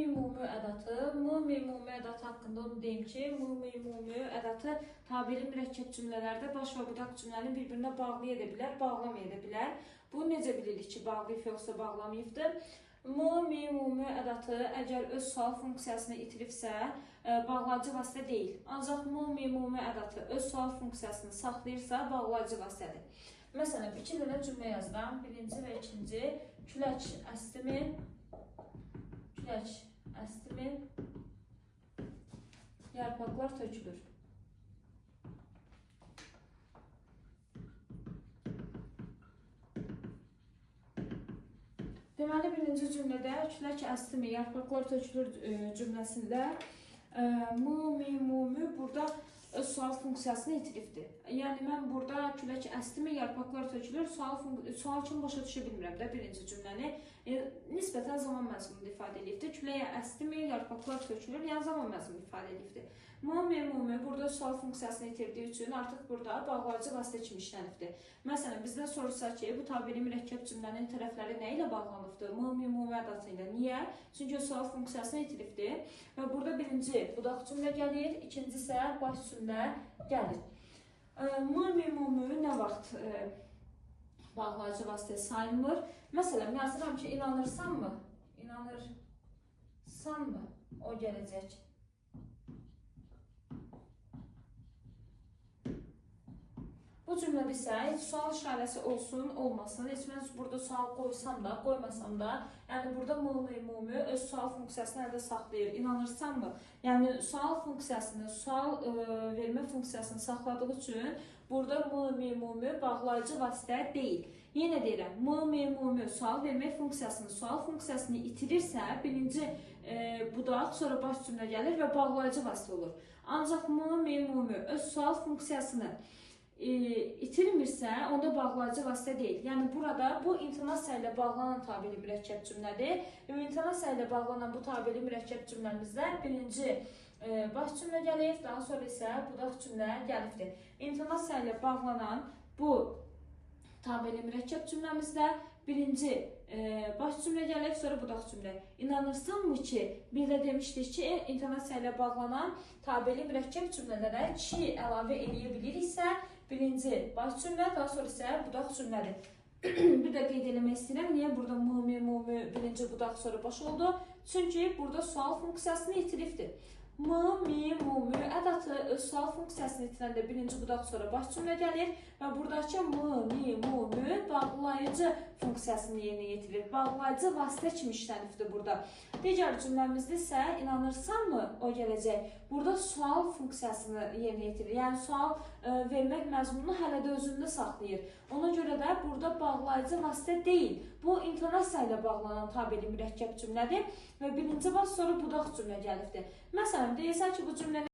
M-ümumi ədatı. M-ümumi ədatı haqqında onu deyim ki, M-ümumi ədatı tabeli mürəkkəb cümlələrdə baş və budaq cümləni bir-birinə bağlaya da bilər, bağlamaya da bilər. Bu necə bilirik ki, bağlayıb yoxsa bağlamayıbdır? M-ümumi ədatı əgər öz sual funksiyasını itiribsə, bağlayıcı vasitə deyil. Ancaq M-ümumi ədatı öz sual funksiyasını saxlayırsa, bağlayıcı vasitədir. Məsələn, iki dənə cümlə yazıram. Birinci və ikinci. Külək əstimin, yarpaqlar tökülür. Deməli, birinci cümlədə külək əstimi, yarpaqlar tökülür cümləsində M-ümumi burada öz sual funksiyasını itiribdir. Yəni, mən burada külək əstimi, yarpaqlar tökülür, sual kimi başa düşə bilmirəm də birinci cümləni. Nisbətən zaman məzmununu ifadə edibdir. Küləyə əstimi, yarpaqlar tökülür, yəni zaman məzmununu ifadə edibdir. M-ümumi burada sual funksiyasını itirdiyi üçün artıq burada bağlayıcı vasitə kimi işlənibdir. Məsələn, bizdən soruşsa ki, bu tabeli mürəkkəb cümlənin tərəfləri nə ilə bağlanıbdır? M-ümumi ədatı ilə. Niyə? Çünki sual funksiyasını itiribdir. Və burada birinci budaq cümlə gəlir, ikinci isə baş cümlə gəlir. M-ümumi nə vaxt bağlayıcı vasitə sayılmır? Məsələn, yazıram ki, inanırsanmı? İnanırsanmı? O gələcək. Bu cümlədə isə heç sual işarəsi olsun, olmasın. Heç mən burada sual qoysam da, qoymasam da, yəni burada M-ümumi öz sual funksiyasını əldə saxlayır. İnanırsanmı? Yəni sual funksiyasını, sual vermə funksiyasını saxladığı üçün burada M-ümumi bağlayıcı vasitə deyil. Yenə deyirəm, M-ümumi sual vermək funksiyasını, sual funksiyasını itirirsə, birinci budaq, sonra baş cümlə gəlir və bağlayıcı vasitə olur. Ancaq M-ümumi öz sual funksiyasını itirmirsə, onda bağlayıcı vasitə deyil. Yəni, burada bu intonasiya ilə bağlanan tabeli mürəkkəb cümlədir. İntonasiya ilə bağlanan bu tabeli mürəkkəb cümləmizdə birinci baş cümlə gəlir, daha sonra isə budaq cümlə gəlibdir. İntonasiya ilə bağlanan bu tabeli mürəkkəb cümləmizdə birinci baş cümlə gəlir, sonra budaq cümlə. İnanırsanmı ki, bir də demişdik ki, intonasiya ilə bağlanan tabeli mürəkkəb cümlələrə ki əlavə edə biliriksə, birinci baş cümlə, daha sonra isə budaq cümlədir. Bir də qeyd eləmək istəyirəm, niyə burada M-ümumi birinci budaq, sonra baş oldu? Çünki burada sual funksiyasını itiribdir. M-ümumi ədatı öz sual funksiyasını itirəndə birinci budaq, sonra baş cümlə gəlir və buradakı M-ümumi bağlayıcı funksiyasını yerinə yetirir. Bağlayıcı vasitə kimi işlənibdir burada. Digər cümləmizdə isə inanırsanmı o gələcək? Burada sual funksiyasını yerinə yetirir. Yəni, sual vermək məzmununu hələ də özündə saxlayır. Ona görə də burada bağlayıcı vasitə deyil. Bu, intonasiya ilə bağlanan tabeli mürəkkəb cümlədir və birinci baş, sonra budaq cümlə gəlibdir. Məsələn, deyirsən ki, bu cümlə